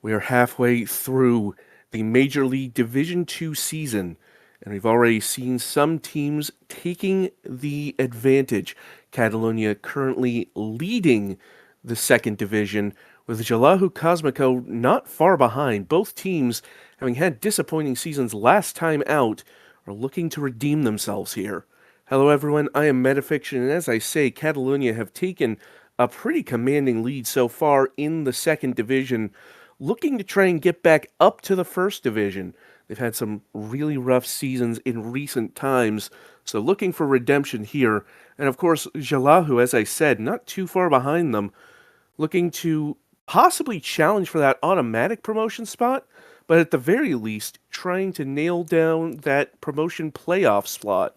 We are halfway through the Major League Division II season, and we've already seen some teams taking the advantage. Catalonia currently leading the second division, with Jalahou Cosmico not far behind. Both teams, having had disappointing seasons last time out, are looking to redeem themselves here. Hello everyone, I am Metafiction, and as I say, Catalonia have taken a pretty commanding lead so far in the second division, looking to try and get back up to the first division. They've had some really rough seasons in recent times, so looking for redemption here. And of course, Jalahou, as I said, not too far behind them, looking to possibly challenge for that automatic promotion spot, but at the very least, trying to nail down that promotion playoff slot.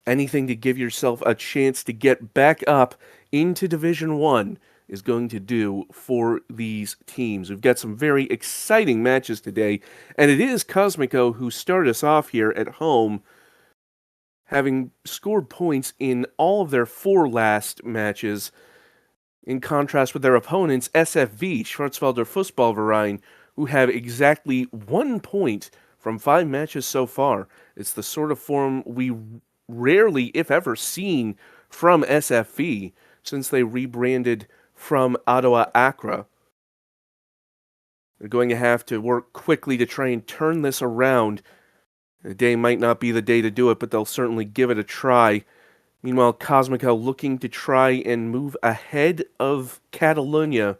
Anything to give yourself a chance to get back up into Division 1 is going to do for these teams. We've got some very exciting matches today, and it is Cosmico who start us off here at home, having scored points in all of their 4 last matches, in contrast with their opponents, SFV, Schwarzwälder Fußballverein, who have exactly 1 point from 5 matches so far. It's the sort of form we rarely, if ever, seen from SFV since they rebranded from Ottawa Accra. They're going to have to work quickly to try and turn this around. The day might not be the day to do it, but they'll certainly give it a try. Meanwhile, Cosmico looking to try and move ahead of Catalonia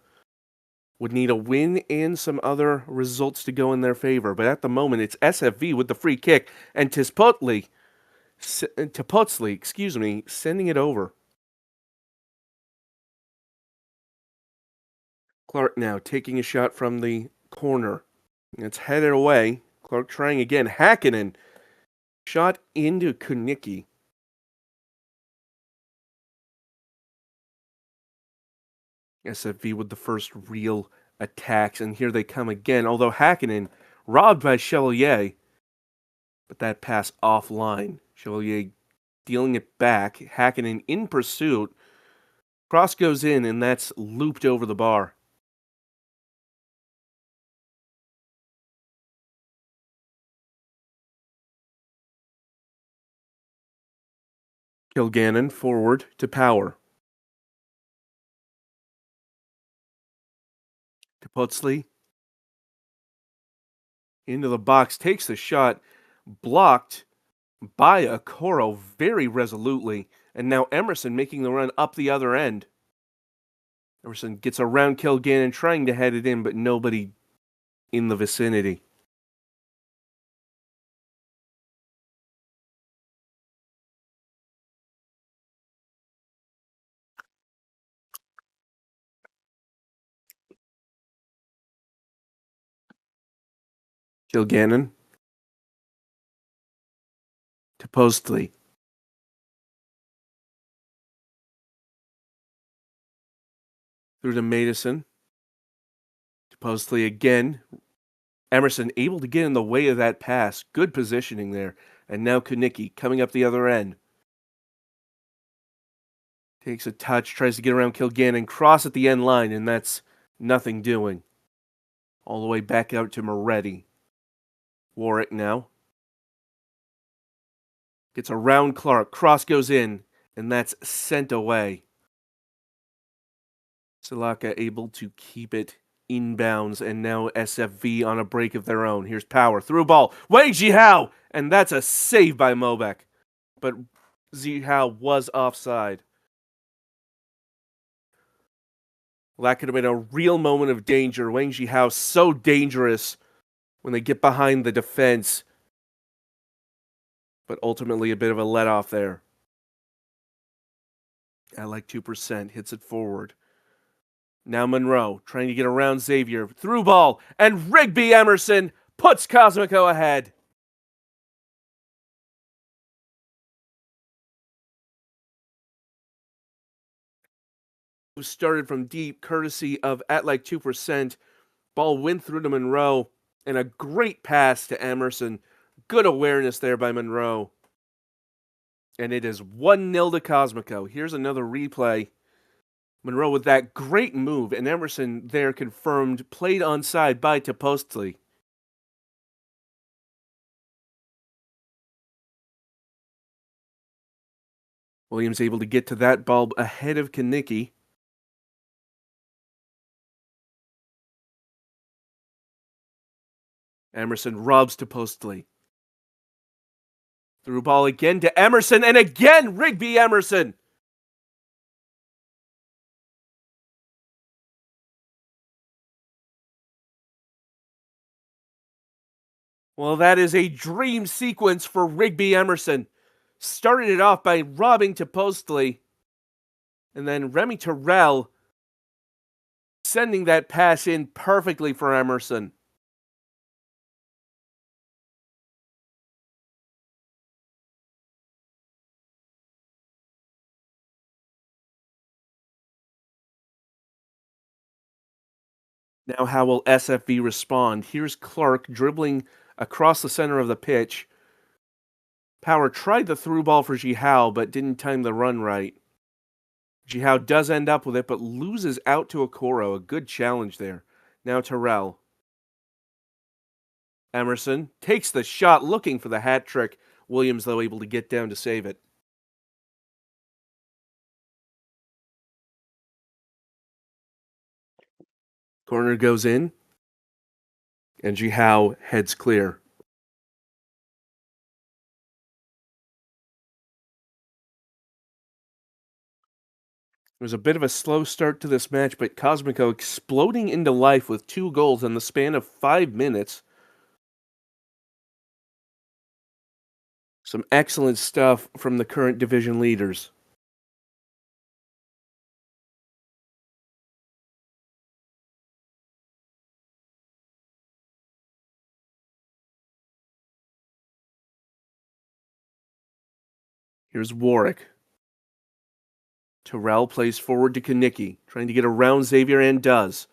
would need a win and some other results to go in their favor. But at the moment, it's SFV with the free kick, and Tepoztli, sending it over. Clark now taking a shot from the corner. It's headed away. Clark trying again. Hakkinen. Shot into Kunicki. SFV with the first real attacks, and here they come again. Although Hakkinen robbed by Chevalier, but that pass offline. Chevalier dealing it back. Hakkinen in pursuit. Cross goes in, and that's looped over the bar. Kilgannon forward to Power. Tepoztli into the box, takes the shot, blocked by Okoro very resolutely, and now Emerson making the run up the other end. Emerson gets around Kilgannon, trying to head it in, but nobody in the vicinity. Kilgannon to Postli. Through to Madison. To Postli again. Emerson able to get in the way of that pass. Good positioning there. And now Kunicki coming up the other end. Takes a touch, tries to get around Kilgannon, cross at the end line, and that's nothing doing. All the way back out to Moretti. Warwick now. Gets around Clark, cross goes in, and that's sent away. Silaka able to keep it inbounds, and now SFV on a break of their own. Here's Power, through ball, Wei Jihao, and that's a save by Mobek. But Jihao was offside. Well, that could have been a real moment of danger. Wang Jihao so dangerous when they get behind the defense, but ultimately a bit of a let-off there. At like 2%, hits it forward. Now Monroe, trying to get around Xavier. Through ball, and Rigby Emerson puts Cosmico ahead. Started from deep, courtesy of At Like 2%. Ball went through to Monroe, and a great pass to Emerson. Good awareness there by Monroe. And it is 1-0 to Cosmico. Here's another replay. Monroe with that great move, and Emerson there confirmed played onside by Topostli. Williams able to get to that ball ahead of Kanicki. Emerson robs Topostli. Through ball again to Emerson, and again Rigby Emerson. Well, that is a dream sequence for Rigby Emerson. Started it off by robbing Topostli, and then Remy Terrell sending that pass in perfectly for Emerson. Now, how will SFV respond? Here's Clark dribbling across the center of the pitch. Power tried the through ball for Jihao, but didn't time the run right. Jihao does end up with it, but loses out to Okoro. A good challenge there. Now Terrell. Emerson takes the shot, looking for the hat trick. Williams, though, able to get down to save it. Corner goes in, and Jihao heads clear. It was a bit of a slow start to this match, but Cosmico exploding into life with 2 goals in the span of 5 minutes. Some excellent stuff from the current division leaders. Here's Warwick. Terrell plays forward to Kanicki, trying to get around Xavier, and does.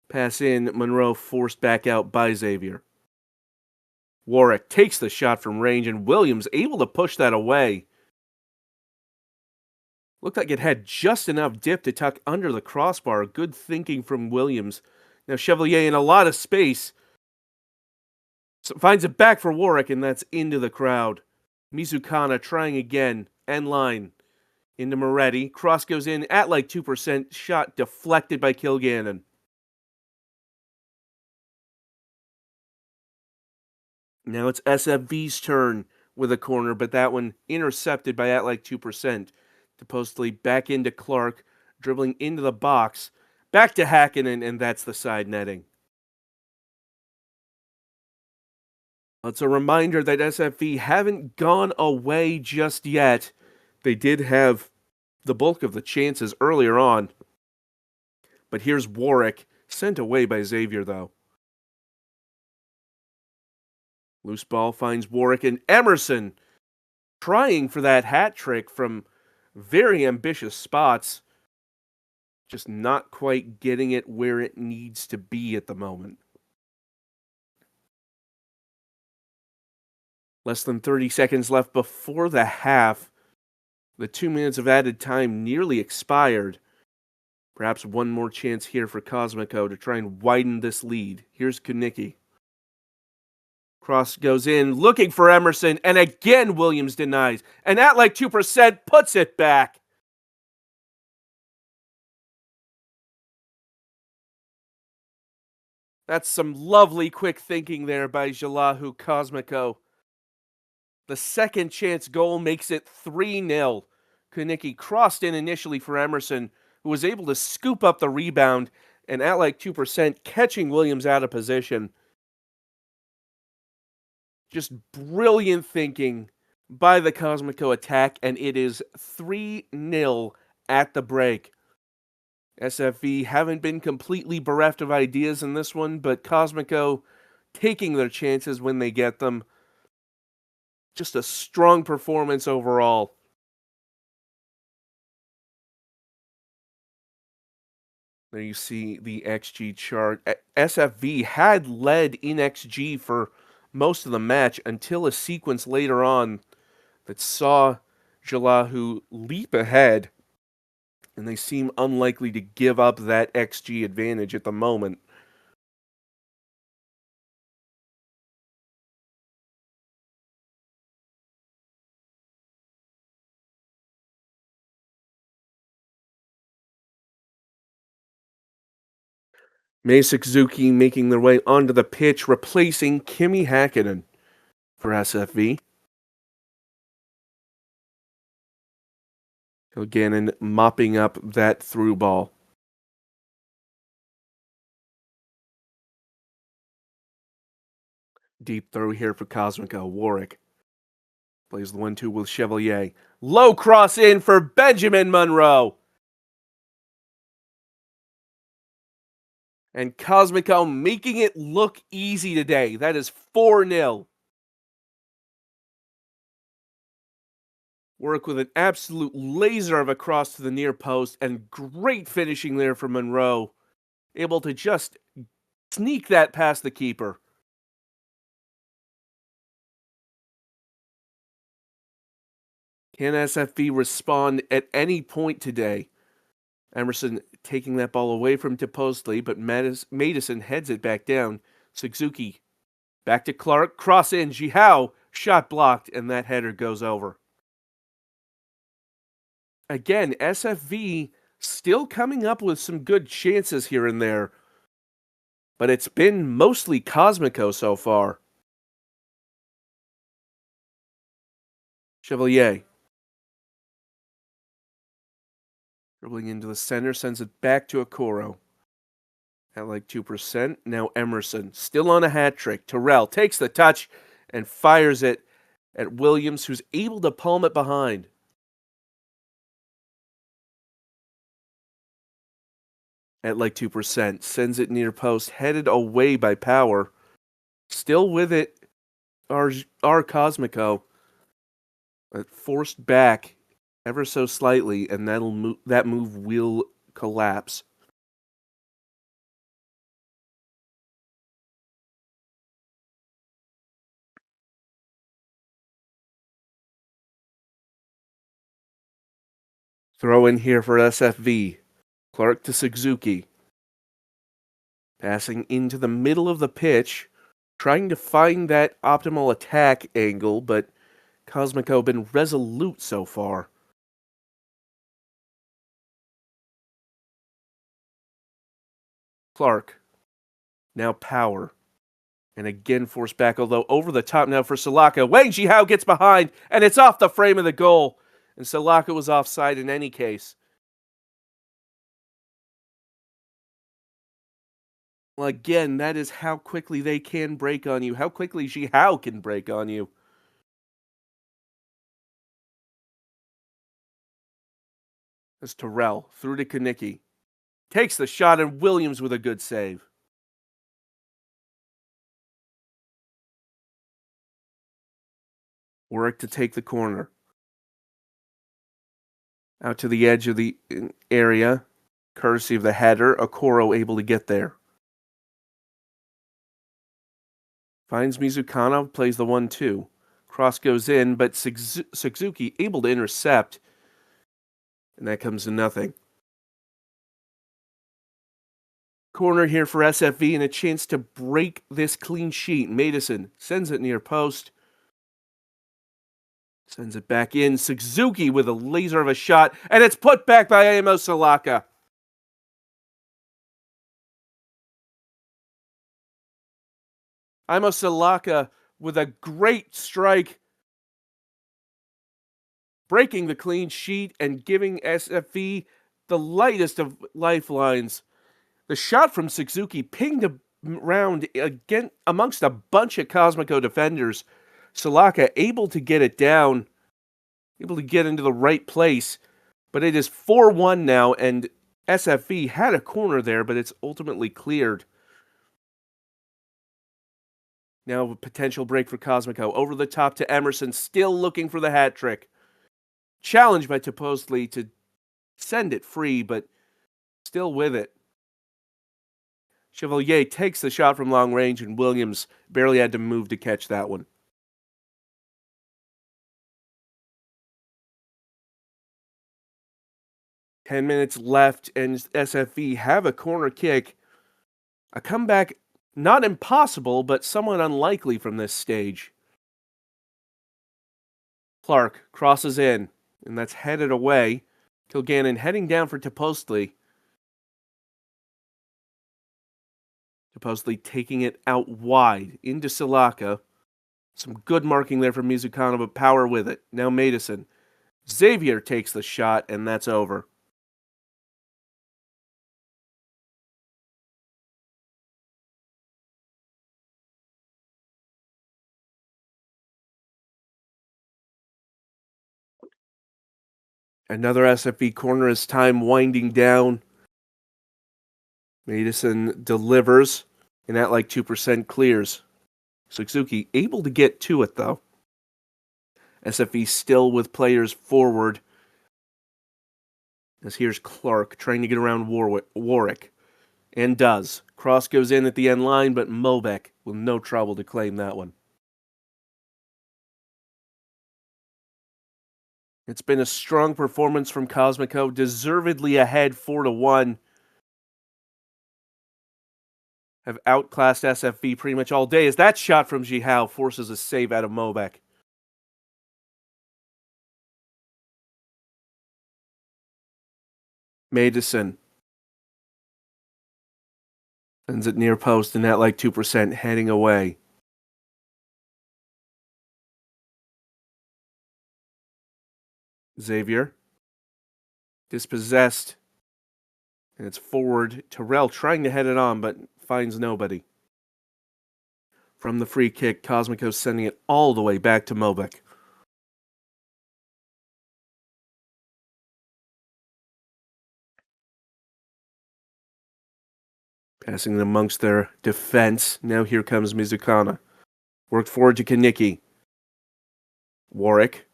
Pass in, Monroe forced back out by Xavier. Warwick takes the shot from range, and Williams able to push that away. Looked like it had just enough dip to tuck under the crossbar. Good thinking from Williams. Now Chevalier in a lot of space. So finds it back for Warwick, and that's into the crowd. Mizukana trying again. End line. Into Moretti. Cross goes in at like 2%. Shot deflected by Kilgannon. Now it's SFV's turn with a corner, but that one intercepted by at like 2%. Topostli back into Clark, dribbling into the box. Back to Hakkinen, and that's the side netting. It's a reminder that SFV haven't gone away just yet. They did have the bulk of the chances earlier on. But here's Warwick, sent away by Xavier, though. Loose ball finds Warwick, and Emerson trying for that hat trick from very ambitious spots. Just not quite getting it where it needs to be at the moment. Less than 30 seconds left before the half. The 2 minutes of added time nearly expired. Perhaps one more chance here for Cosmico to try and widen this lead. Here's Kanicki. Cross goes in, looking for Emerson, and again Williams denies. And at like 2% puts it back. That's some lovely quick thinking there by Jalahu Cosmico. The second chance goal makes it 3-0. Kanicki crossed in initially for Emerson, who was able to scoop up the rebound and at like 2% catching Williams out of position. Just brilliant thinking by the Cosmico attack, and it is 3-0 at the break. SFV haven't been completely bereft of ideas in this one, but Cosmico taking their chances when they get them. Just a strong performance overall. There you see the XG chart. SFV had led in XG for most of the match until a sequence later on that saw Jalahu leap ahead and they seem unlikely to give up that XG advantage at the moment. Mei Suzuki making their way onto the pitch, replacing Kimi Häkkinen for SFV. Gannon mopping up that through ball. Deep throw here for Cosmico. Warwick plays the 1-2 with Chevalier. Low cross in for Benjamin Monroe. And Cosmico making it look easy today. That is 4-0. Work with an absolute laser of a cross to the near post, and great finishing there for Monroe. Able to just sneak that past the keeper. Can SFV respond at any point today? Emerson taking that ball away from Topostli, but Madison heads it back down. Suzuki back to Clark, cross in, Jihao, shot blocked, and that header goes over. Again, SFV still coming up with some good chances here and there, but it's been mostly Cosmico so far. Chevalier dribbling into the center, sends it back to Okoro. At like 2%. Now Emerson, still on a hat trick. Terrell takes the touch and fires it at Williams, who's able to palm it behind. At like 2%. Sends it near post, headed away by Power. Still with it, our Cosmico. Forced back ever so slightly, and that move will collapse. Throw in here for SFV. Clark to Suzuki. Passing into the middle of the pitch, trying to find that optimal attack angle, but Cosmico been resolute so far. Clark. Now Power. And again forced back, although over the top now for Salaka. Wang Jihao gets behind, and it's off the frame of the goal. And Salaka was offside in any case. Well, again, that is how quickly they can break on you. How quickly Jihao can break on you. As Terrell through to Kanicki. Takes the shot, and Williams with a good save. Work to take the corner. Out to the edge of the area. Courtesy of the header, Okoro able to get there. Finds Mizukana, plays the 1-2. Cross goes in, but Suzuki able to intercept. And that comes to nothing. Corner here for SFV and a chance to break this clean sheet. Madison sends it near post. Sends it back in. Suzuki with a laser of a shot. And it's put back by Amo Salaka. Amo Salaka with a great strike. Breaking the clean sheet and giving SFV the lightest of lifelines. The shot from Suzuki pinged around again amongst a bunch of Cosmico defenders. Salaka able to get it down, able to get into the right place, but it is 4-1 now, and SFV had a corner there, but it's ultimately cleared. Now a potential break for Cosmico. Over the top to Emerson, still looking for the hat trick. Challenged by Topostli to send it free, but still with it. Chevalier takes the shot from long range, and Williams barely had to move to catch that one. 10 minutes left, and SFV have a corner kick. A comeback not impossible, but somewhat unlikely from this stage. Clark crosses in, and that's headed away. Kilgannon heading down for Topostli. Topostli taking it out wide into Silaka. Some good marking there from Mizukano, but power with it. Now Madison. Xavier takes the shot, and that's over. Another SFV corner as time winding down. Madison delivers, and at like 2% clears. Suzuki able to get to it, though. SFV still with players forward. As here's Clark trying to get around Warwick. And does. Cross goes in at the end line, but Mobeck with no trouble to claim that one. It's been a strong performance from Cosmico, deservedly ahead 4-1. Have outclassed SFV pretty much all day as that shot from Jihao forces a save out of Mobeck. Madison sends it near post and at like 2% heading away. Xavier dispossessed, and it's forward. Terrell trying to head it on, but finds nobody. From the free kick, Cosmico sending it all the way back to Mobeck. Passing it amongst their defense. Now here comes Mizukana. Worked forward to Kaniki. Warwick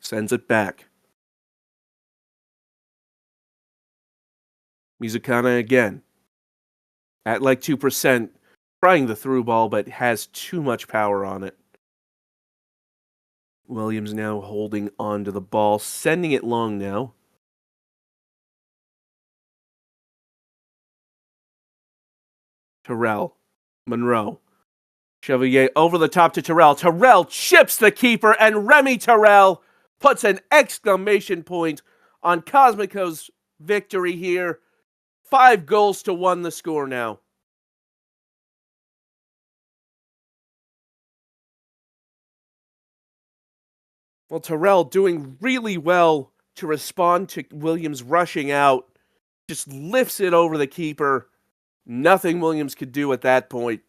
sends it back. Mizukana again. At like 2%, trying the through ball, but has too much power on it. Williams now holding on to the ball, sending it long now. Terrell. Monroe. Chevalier over the top to Terrell. Terrell chips the keeper, and Remy Terrell puts an exclamation point on Cosmico's victory here. 5-1 the score now. Well, Terrell doing really well to respond to Williams rushing out. Just lifts it over the keeper. Nothing Williams could do at that point.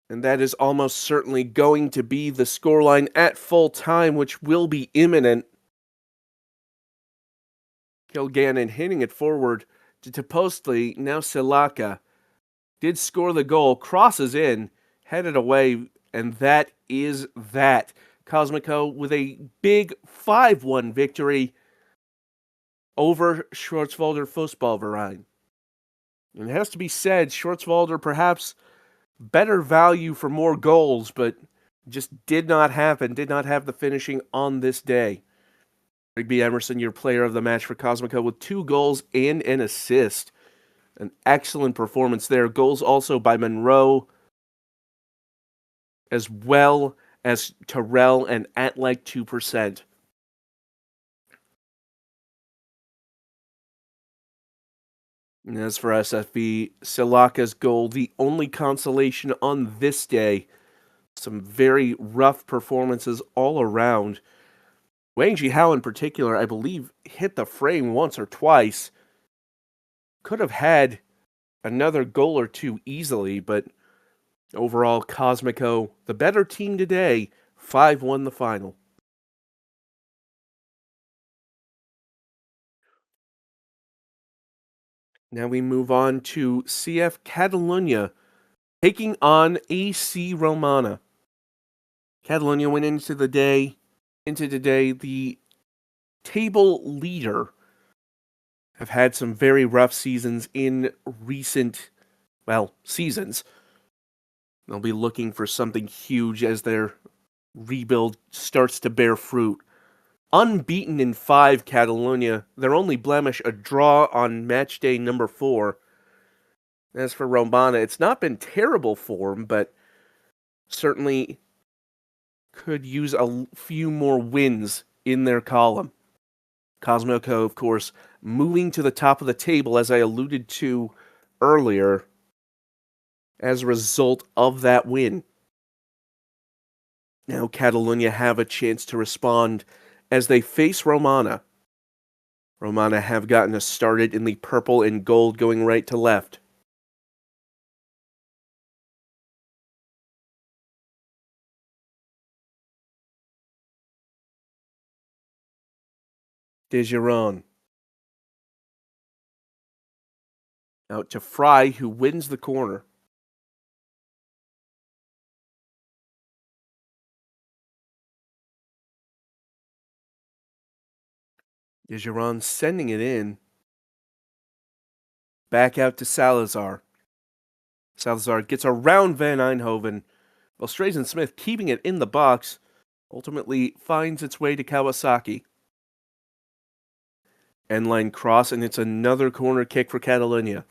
And that is almost certainly going to be the scoreline at full time, which will be imminent. Kilgannon hitting it forward to Topostli. Now Silaka did score the goal, crosses in, headed away, and that is that. Cosmico with a big 5-1 victory over Schwarzwälder Fußballverein. And it has to be said, Schwarzwälder perhaps better value for more goals, but just did not happen, did not have the finishing on this day. Rigby Emerson, your player of the match for Cosmico, with 2 goals and an assist. An excellent performance there. Goals also by Monroe, as well as Terrell, and at like 2%. And as for SFV, Silaka's goal, the only consolation on this day. Some very rough performances all around. Wang Jihao in particular, I believe, hit the frame once or twice. Could have had another goal or two easily, but overall, Cosmico, the better team today, 5-1 the final. Now we move on to CF Catalunya taking on AC Romana. Catalunya went into today the table leader. Have had some very rough seasons in recent, seasons. They'll be looking for something huge as their rebuild starts to bear fruit. Unbeaten in 5, Catalonia. Their only blemish, a draw on matchday number 4. As for Romana, it's not been terrible form, but certainly could use a few more wins in their column. Cosmoco, of course, moving to the top of the table, as I alluded to earlier, as a result of that win. Now Catalonia have a chance to respond as they face Romana. Romana have gotten us started in the purple and gold, going right to left. Dejeron. Out to Fry, who wins the corner. Dejeron sending it in. Back out to Salazar. Salazar gets around Van Eindhoven, while Strazen Smith, keeping it in the box, ultimately finds its way to Kawasaki. End line cross, and it's another corner kick for Catalonia.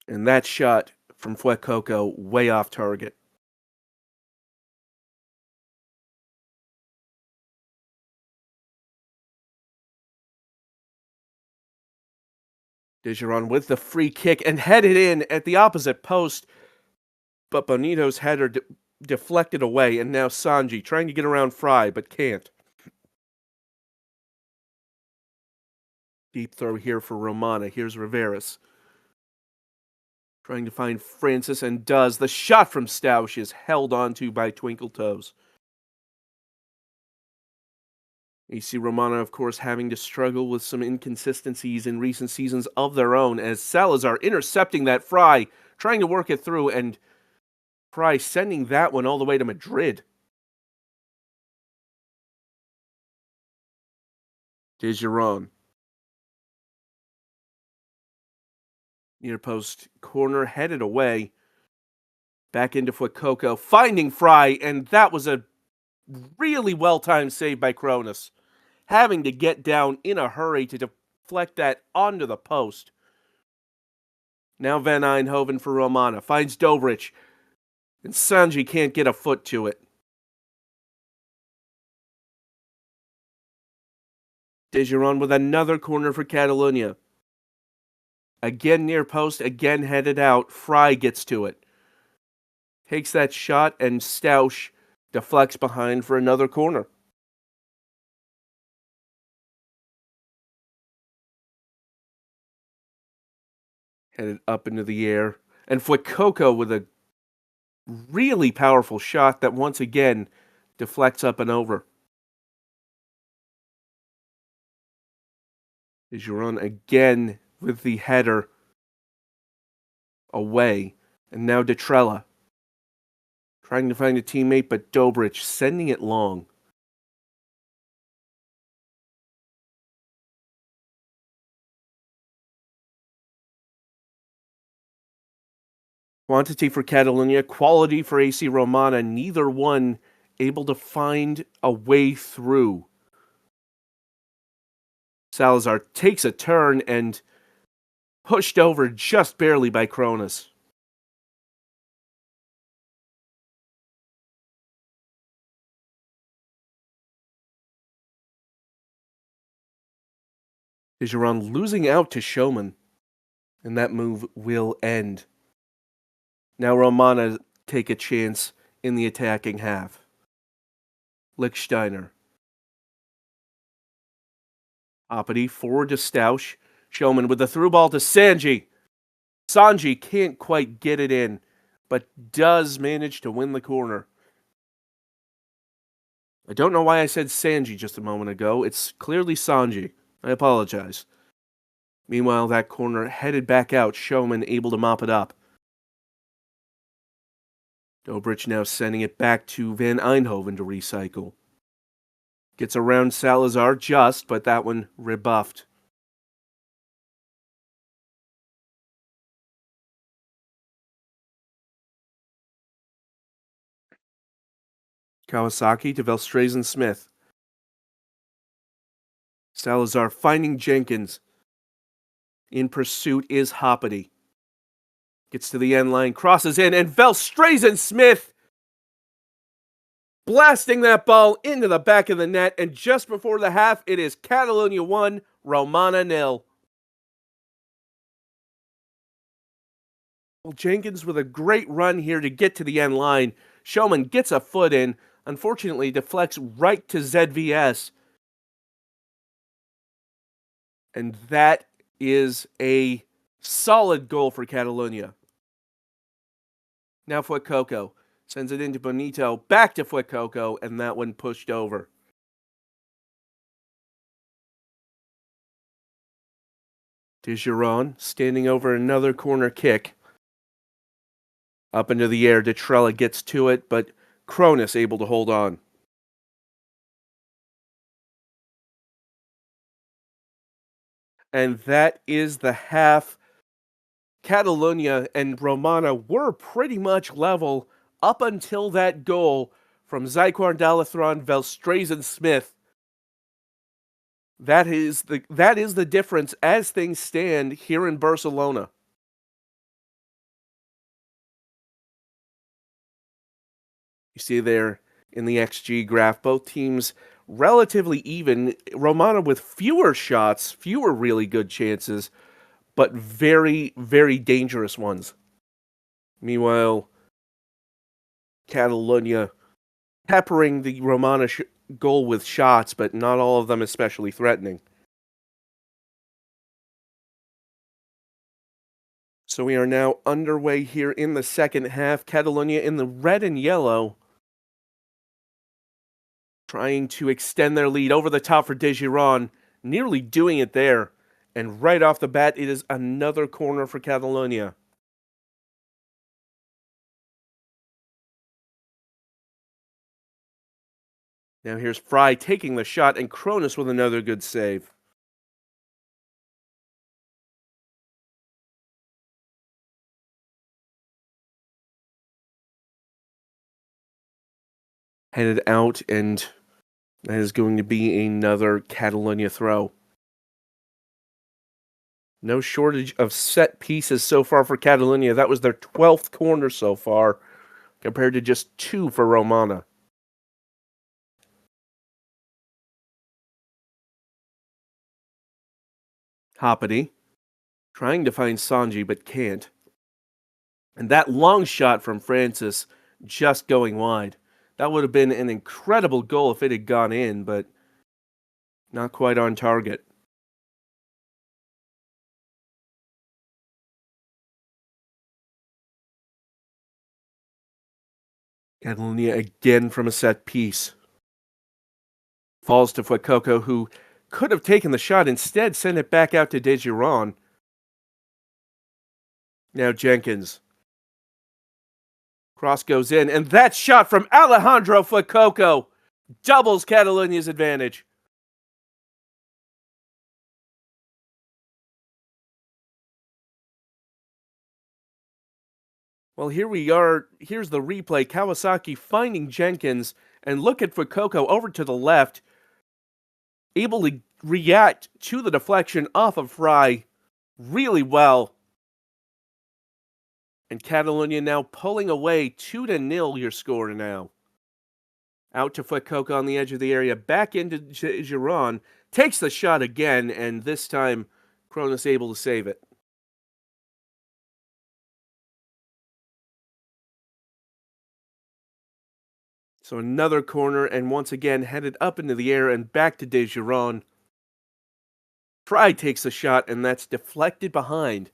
And that shot from Fuecoco way off target. Dejeron with the free kick and headed in at the opposite post, but Bonito's header deflected away, and now Sanji trying to get around Fry, but can't. Deep throw here for Romana. Here's Riveras. Trying to find Francis, and does. The shot from Stausch is held onto by Twinkle Toes. AC Romana, of course, having to struggle with some inconsistencies in recent seasons of their own, as Salazar intercepting that Fry, trying to work it through, and Fry sending that one all the way to Madrid. Dejeron. Near post corner, headed away. Back into Fuecoco, finding Fry, and that was a really well-timed save by Cronus. Having to get down in a hurry to deflect that onto the post. Now Van Eindhoven for Romana. Finds Dobrich. And Sanji can't get a foot to it. Dejeron with another corner for Catalonia. Again near post, again headed out. Fry gets to it. Takes that shot, and Stausch deflects behind for another corner. Headed up into the air. And Fuecoco with a really powerful shot that once again deflects up and over. Dejeron again with the header away. And now Detrella trying to find a teammate, but Dobrich sending it long. Quantity for Catalonia, quality for AC Romana, neither one able to find a way through. Salazar takes a turn and pushed over just barely by Cronus. Dejeron losing out to Showman, and that move will end. Now Romana take a chance in the attacking half. Lichtsteiner. Opedy forward to Stausch. Showman with the through ball to Sanji. Sanji can't quite get it in, but does manage to win the corner. I don't know why I said Sanji just a moment ago. It's clearly Sanji. I apologize. Meanwhile, that corner headed back out. Showman able to mop it up. Dobrich now sending it back to Van Eindhoven to recycle. Gets around Salazar just, but that one rebuffed. Kawasaki to Velstrazen-Smith. Salazar finding Jenkins. In pursuit is Hoppity. Gets to the end line, crosses in, and Velstrazen-Smith blasting that ball into the back of the net. And just before the half, it is Catalonia 1, Romana 0. Well, Jenkins with a great run here to get to the end line. Showman gets a foot in. Unfortunately, deflects right to ZVS. And that is a solid goal for Catalonia. Now Fuecoco sends it into Bonito, back to Fuecoco, and that one pushed over. Dijeron standing over another corner kick. Up into the air, Detrella gets to it, but Cronus able to hold on. And that is the half. Catalonia and Romana were pretty much level up until that goal from Zyquan Dalathron Velstrazen-Smith. That is the difference as things stand here in Barcelona. You see there in the XG graph, both teams relatively even. Romana with fewer shots, fewer really good chances, but very, very dangerous ones. Meanwhile, Catalonia peppering the Romana goal with shots, but not all of them especially threatening. So we are now underway here in the second half. Catalonia in the red and yellow, trying to extend their lead over the top for Dijeron, nearly doing it there. And right off the bat, it is another corner for Catalonia. Now here's Fry taking the shot, and Cronus with another good save. Headed out, and that is going to be another Catalonia throw. No shortage of set pieces so far for Catalonia. That was their 12th corner so far, compared to just 2 for Romana. Hoppity trying to find Sanji, but can't. And that long shot from Francis just going wide. That would have been an incredible goal if it had gone in, but not quite on target. Catalonia again from a set piece. Falls to Fuecoco, who could have taken the shot, instead sent it back out to Dijeron. Now Jenkins. Cross goes in, and that shot from Alejandro Fuecoco doubles Catalonia's advantage. Well, here we are. Here's the replay. Kawasaki finding Jenkins, and look at Fuecoco over to the left, able to react to the deflection off of Fry really well. And Catalonia now pulling away 2-0 your score now. Out to Fuecoco on the edge of the area, back into Giron, takes the shot again, and this time Cronus able to save it. So another corner, and once again headed up into the air and back to Giron. Fry takes the shot, and that's deflected behind.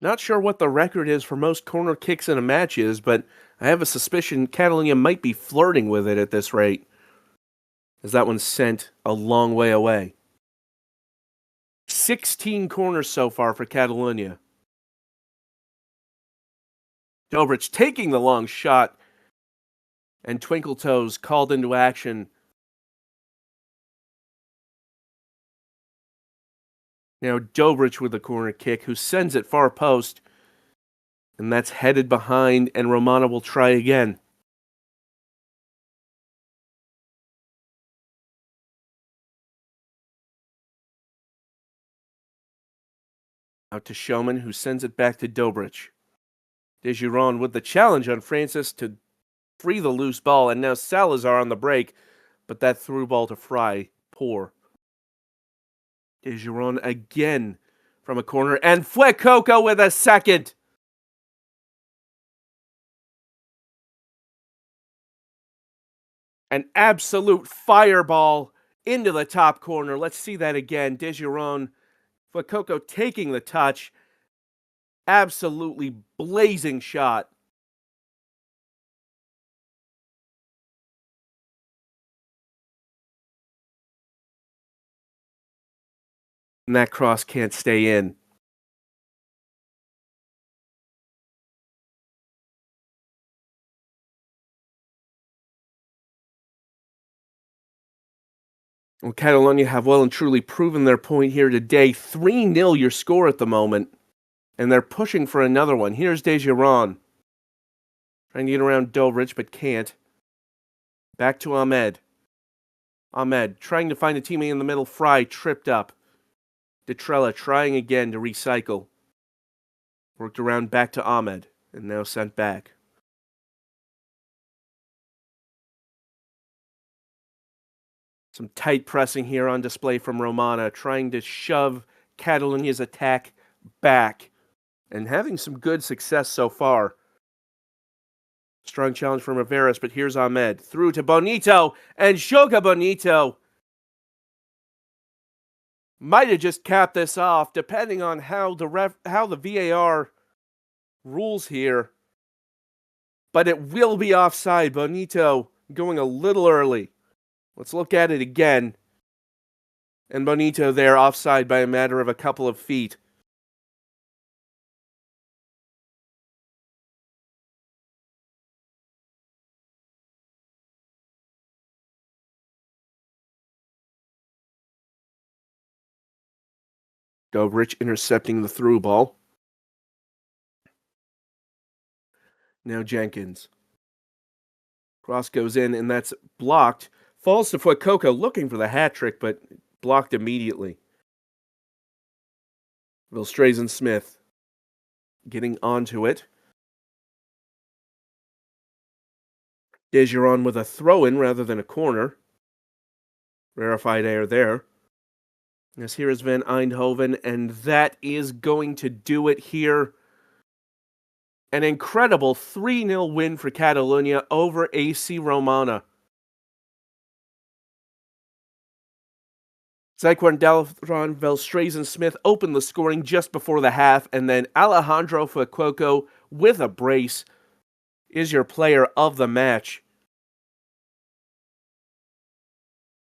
Not sure what the record is for most corner kicks in a match is, but I have a suspicion Catalonia might be flirting with it at this rate, as that one's sent a long way away. 16 corners so far for Catalonia. Dobrich taking the long shot, and Twinkle Toes called into action. Now Dobrich with the corner kick, who sends it far post. And that's headed behind, and Romana will try again. Out to Showman, who sends it back to Dobrich. Dejuron with the challenge on Francis to free the loose ball, and now Salazar on the break, but that through ball to Fry, poor. Dejuron again from a corner, and Fuecoco with a second. An absolute fireball into the top corner. Let's see that again. Dejuron, Fuecoco taking the touch. Absolutely blazing shot. And that cross can't stay in. Well, Catalonia have well and truly proven their point here today. 3-0 your score at the moment. And they're pushing for another one. Here's Dejuron. Trying to get around Dobrich, but can't. Back to Ahmed. Ahmed trying to find a teammate in the middle. Fry tripped up. Detrella trying again to recycle. Worked around back to Ahmed. And now sent back. Some tight pressing here on display from Romana. Trying to shove Catalonia's attack back. And having some good success so far. Strong challenge from Riveras, but here's Ahmed. Through to Bonito, and Joga Bonito might have just capped this off, depending on how the VAR rules here. But it will be offside. Bonito going a little early. Let's look at it again. And Bonito there offside by a matter of a couple of feet. Dobrich intercepting the through ball. Now Jenkins. Cross goes in, and that's blocked. Falls to Fuecoco, looking for the hat trick, but blocked immediately. Vilstrazen Smith getting onto it. Dejuron with a throw-in rather than a corner. Rarefied air there. As here is Van Eindhoven, and that is going to do it here. An incredible 3-0 win for Catalonia over AC Romana. Zyquan Dalafron, Velstrazen Smith opened the scoring just before the half, and then Alejandro Fuecoco with a brace is your player of the match.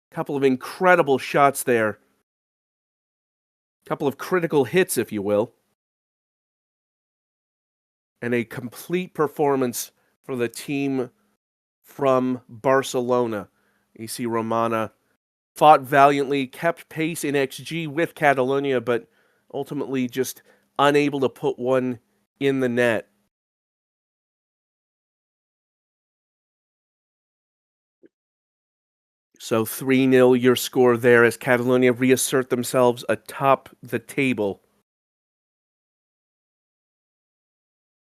Couple of incredible shots there. Couple of critical hits, if you will. And a complete performance for the team from Barcelona. AC Romana fought valiantly, kept pace in XG with Catalonia, but ultimately just unable to put one in the net. So 3-0 your score there as Catalonia reassert themselves atop the table.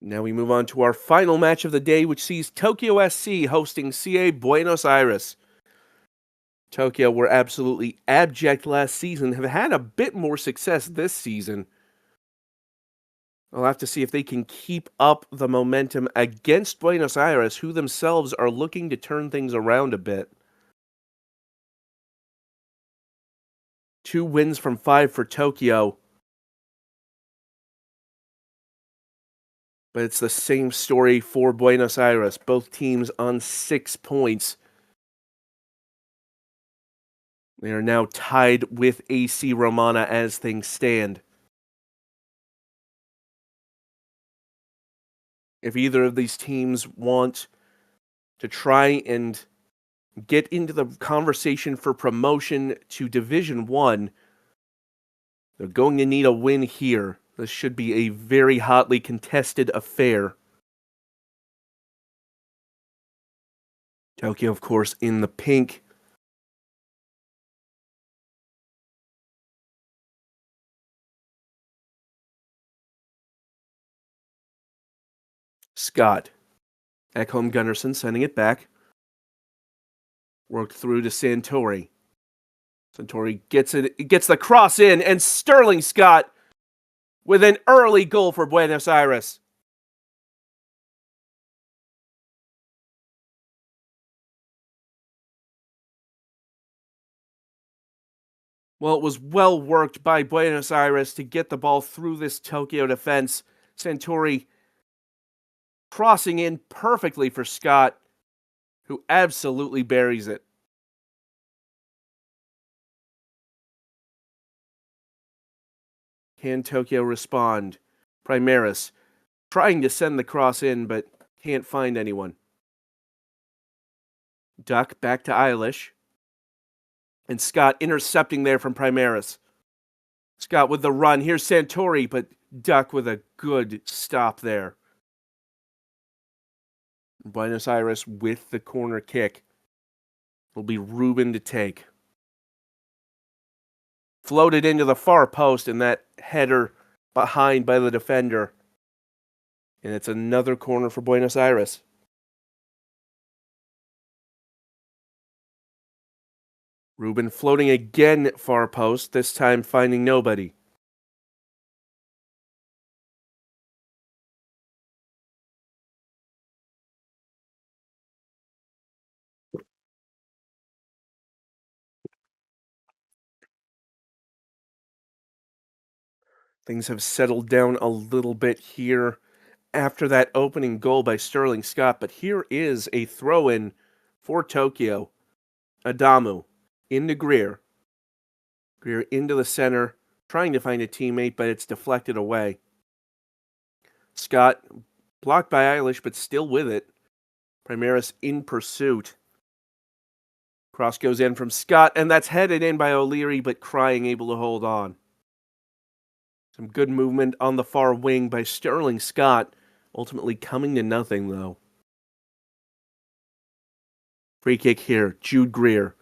Now we move on to our final match of the day, which sees Tokyo SC hosting CA Buenos Aires. Tokyo were absolutely abject last season, have had a bit more success this season. I'll have to see if they can keep up the momentum against Buenos Aires, who themselves are looking to turn things around a bit. 2 wins from 5 for Tokyo. But it's the same story for Buenos Aires. Both teams on 6 points. They are now tied with AC Romana as things stand. If either of these teams want to try and get into the conversation for promotion to Division 1, they're going to need a win here. This should be a very hotly contested affair. Tokyo, of course, in the pink. Scott. Ekholm Gunnarsson sending it back. Worked through to Santori. Santori gets the cross in, and Sterling Scott with an early goal for Buenos Aires. Well, it was well worked by Buenos Aires to get the ball through this Tokyo defense. Santori crossing in perfectly for Scott, who absolutely buries it. Can Tokyo respond? Primaris trying to send the cross in, but can't find anyone. Duck back to Eilish. And Scott intercepting there from Primaris. Scott with the run. Here's Santori, but Duck with a good stop there. Buenos Aires with the corner kick. Will be Ruben to take. Floated into the far post, and that header behind by the defender. And it's another corner for Buenos Aires. Ruben floating again far post, this time finding nobody. Things have settled down a little bit here after that opening goal by Sterling Scott, but here is a throw-in for Tokyo. Adamu into Greer. Greer into the center, trying to find a teammate, but it's deflected away. Scott blocked by Eilish, but still with it. Primaris in pursuit. Cross goes in from Scott, and that's headed in by O'Leary, but Crying able to hold on. Some good movement on the far wing by Sterling Scott, ultimately coming to nothing, though. Free kick here, Jude Greer.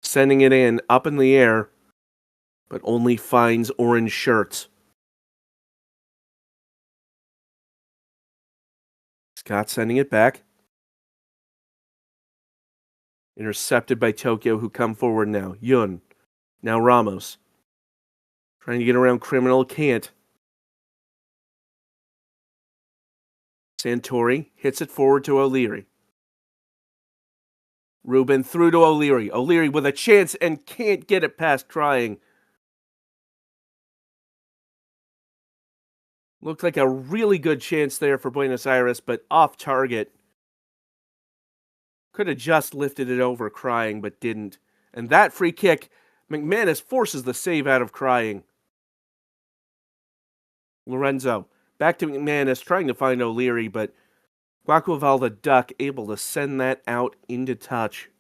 Sending it in, up in the air, but only finds orange shirts. Scott sending it back. Intercepted by Tokyo, who come forward now. Yun. Now Ramos. Trying to get around Criminal, can't. Santori hits it forward to O'Leary. Ruben through to O'Leary. O'Leary with a chance and can't get it past Crying. Looked like a really good chance there for Buenos Aires, but off target. Could have just lifted it over Crying, but didn't. And that free kick, McManus forces the save out of Crying. Lorenzo back to McManus, trying to find O'Leary, but Guacaval the Duck able to send that out into touch.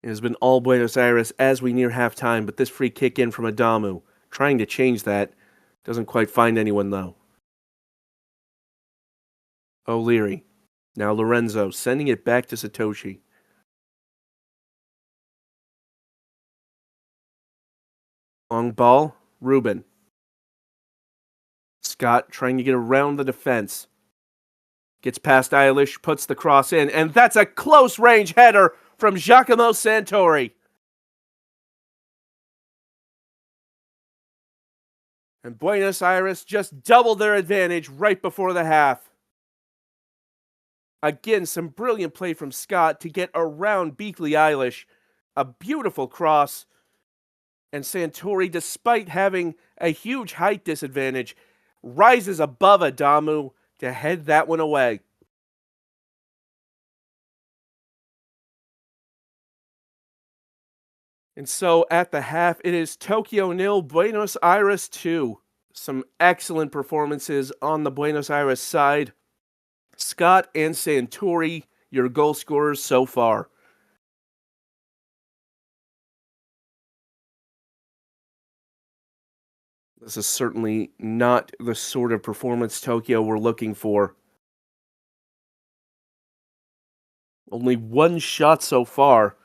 It has been all Buenos Aires as we near halftime, but this free kick in from Adamu, trying to change that. Doesn't quite find anyone, though. O'Leary. Now Lorenzo, sending it back to Satoshi. Long ball, Ruben. Scott trying to get around the defense. Gets past Eilish, puts the cross in, and that's a close-range header from Giacomo Santori. And Buenos Aires just doubled their advantage right before the half. Again, some brilliant play from Scott to get around Beakley Eilish. A beautiful cross. And Santori, despite having a huge height disadvantage, rises above Adamu to head that one away. And so at the half, it is Tokyo 0, Buenos Aires 2. Some excellent performances on the Buenos Aires side. Scott and Santori, your goal scorers so far. This is certainly not the sort of performance Tokyo were looking for. Only one shot so far.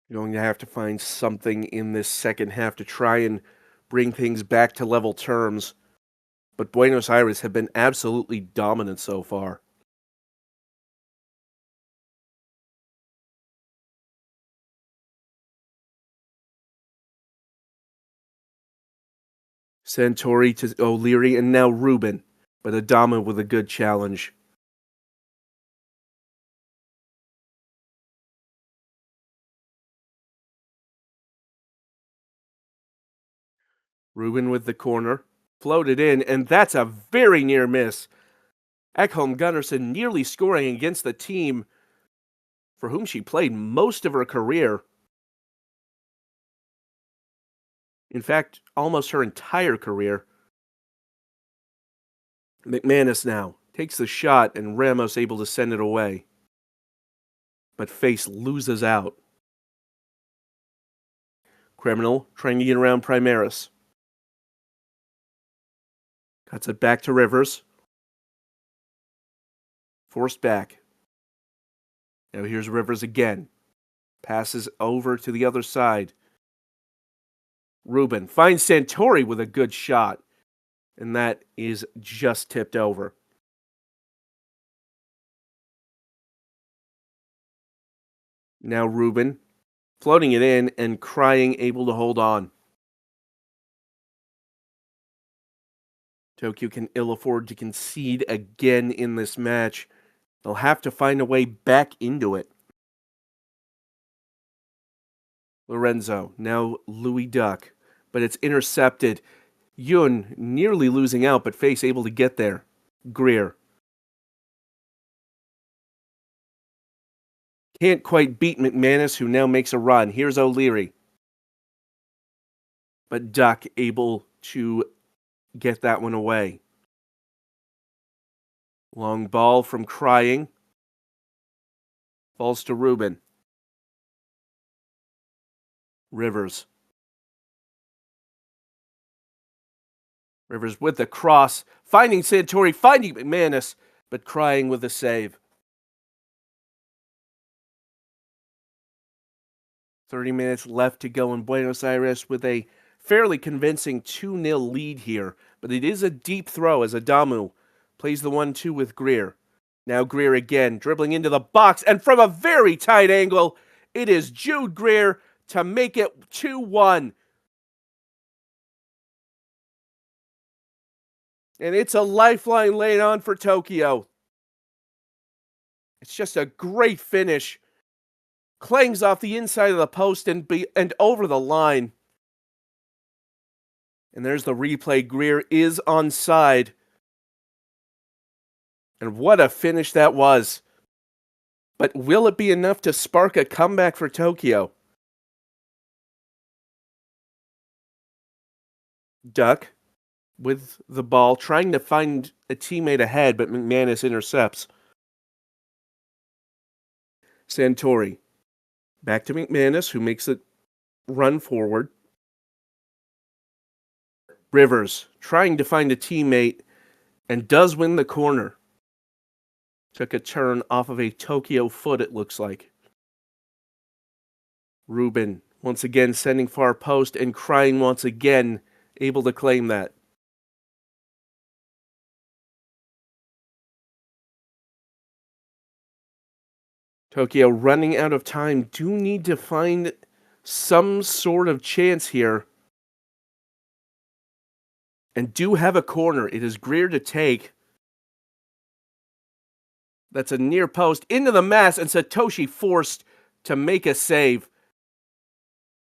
You're going to have to find something in this second half to try and bring things back to level terms. But Buenos Aires have been absolutely dominant so far. Santori to O'Leary, and now Ruben. But Adama with a good challenge. Ruben with the corner. Floated in, and that's a very near miss. Ekholm Gunnarsson nearly scoring against the team for whom she played most of her career. In fact, almost her entire career. McManus now takes the shot, and Ramos able to send it away. But Face loses out. Criminal trying to get around Primaris. Cuts it back to Rivers. Forced back. Now here's Rivers again. Passes over to the other side. Ruben finds Santori with a good shot. And that is just tipped over. Now Ruben floating it in and Crying able to hold on. Tokyo can ill afford to concede again in this match. They'll have to find a way back into it. Lorenzo, now Louis Duck, but it's intercepted. Yun nearly losing out, but Face able to get there. Greer. Can't quite beat McManus, who now makes a run. Here's O'Leary. But Duck able to get that one away. Long ball from Crying. Falls to Ruben. Rivers. Rivers with the cross. Finding Santori, finding McManus, but Crying with the save. 30 minutes left to go in Buenos Aires with a fairly convincing 2-0 lead here. But it is a deep throw as Adamu plays the 1-2 with Greer. Now Greer again, dribbling into the box, and from a very tight angle, it is Jude Greer to make it 2-1. And it's a lifeline laid on for Tokyo. It's just a great finish. Clangs off the inside of the post and over the line. And there's the replay. Greer is onside. And what a finish that was. But will it be enough to spark a comeback for Tokyo? Duck with the ball, trying to find a teammate ahead, but McManus intercepts. Santori. Back to McManus, who makes it run forward. Rivers trying to find a teammate and does win the corner. Took a turn off of a Tokyo foot, it looks like. Ruben once again sending far post, and Crying once again able to claim that. Tokyo running out of time. Do need to find some sort of chance here. And do have a corner. It is Greer to take. That's a near post into the mass, and Satoshi forced to make a save.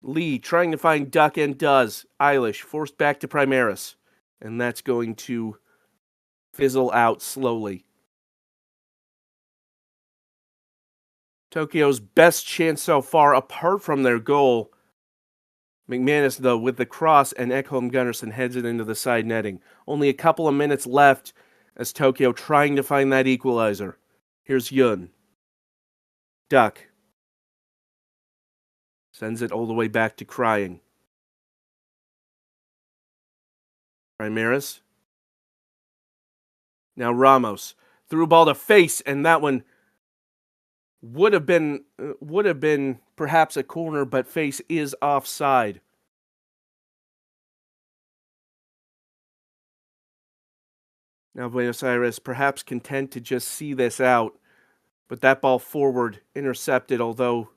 Lee trying to find Duck and does. Eilish forced back to Primaris. And that's going to fizzle out slowly. Tokyo's best chance so far, apart from their goal. McManus, though, with the cross, and Ekholm Gunnarsson heads it into the side netting. Only a couple of minutes left as Tokyo trying to find that equalizer. Here's Yun. Duck. Sends it all the way back to Crying. Primaris. Now Ramos. Threw ball to Face, and that one would have been perhaps a corner, but Face is offside. Now Buenos Aires perhaps content to just see this out, but that ball forward intercepted, although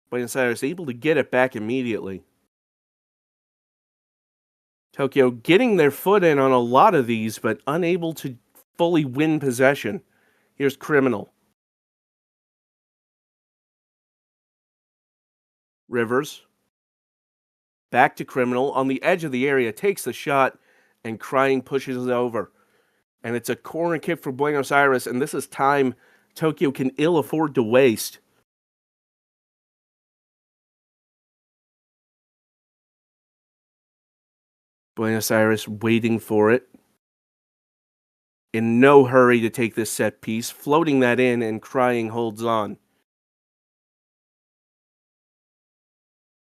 Buenos Aires able to get it back immediately. Tokyo getting their foot in on a lot of these, but unable to fully win possession. Here's Criminal. Rivers. Back to Criminal on the edge of the area, takes the shot, and Crying pushes it over. And it's a corner kick for Buenos Aires, and this is time Tokyo can ill afford to waste. Buenos Aires waiting for it. In no hurry to take this set piece, floating that in, and Crying holds on.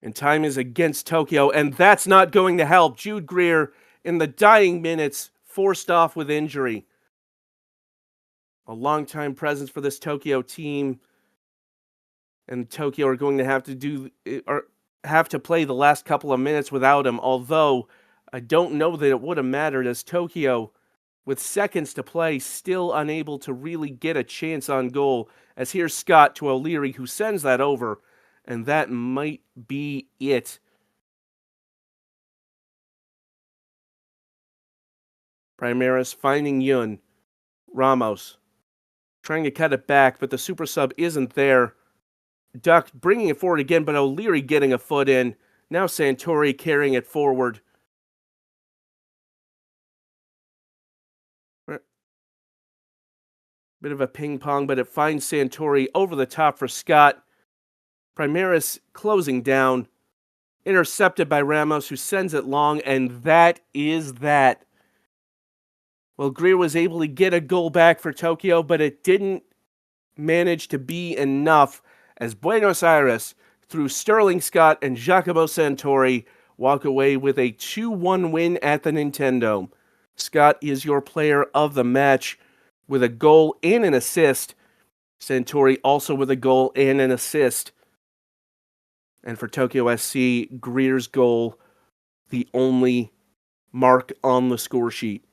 And time is against Tokyo, and that's not going to help. Jude Greer, in the dying minutes, forced off with injury. A long-time presence for this Tokyo team, and Tokyo are going to have to play the last couple of minutes without him, although I don't know that it would have mattered, as Tokyo, with seconds to play, still unable to really get a chance on goal, as here's Scott to O'Leary, who sends that over, and that might be it. Primaris finding Yun. Ramos trying to cut it back, but the super sub isn't there. Duck bringing it forward again, but O'Leary getting a foot in. Now Santori carrying it forward. Bit of a ping pong, but it finds Santori over the top for Scott. Primaris closing down. Intercepted by Ramos, who sends it long, and that is that. Well, Greer was able to get a goal back for Tokyo, but it didn't manage to be enough, as Buenos Aires, through Sterling Scott and Giacomo Santori, walk away with a 2-1 win at the Nintendo. Scott is your player of the match with a goal and an assist. Santori also with a goal and an assist. And for Tokyo SC, Greer's goal, the only mark on the score sheet.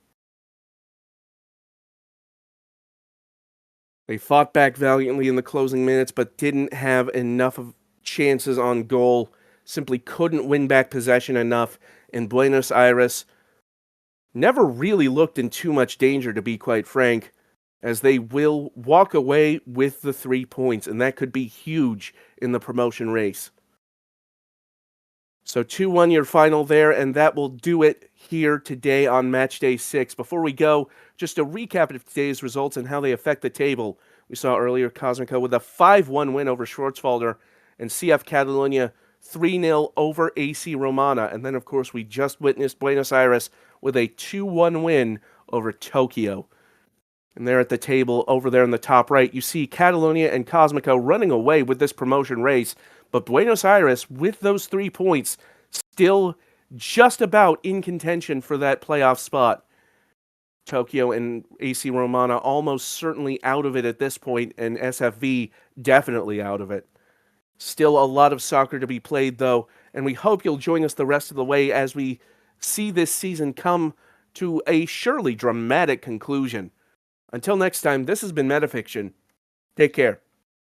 They fought back valiantly in the closing minutes, but didn't have enough of chances on goal. Simply couldn't win back possession enough. And Buenos Aires never really looked in too much danger, to be quite frank, as they will walk away with the 3 points, and that could be huge in the promotion race. So 2-1 your final there, and that will do it here today on Matchday 6. Before we go, just a recap of today's results and how they affect the table. We saw earlier Cosmico with a 5-1 win over Schwarzwalder, and CF Catalonia 3-0 over AC Romana. And then, of course, we just witnessed Buenos Aires with a 2-1 win over Tokyo. And there at the table, over there in the top right, you see Catalonia and Cosmico running away with this promotion race. But Buenos Aires, with those 3 points, still just about in contention for that playoff spot. Tokyo and AC Romana almost certainly out of it at this point, and SFV definitely out of it. Still a lot of soccer to be played, though, and we hope you'll join us the rest of the way as we see this season come to a surely dramatic conclusion. Until next time, this has been Metafiction. Take care.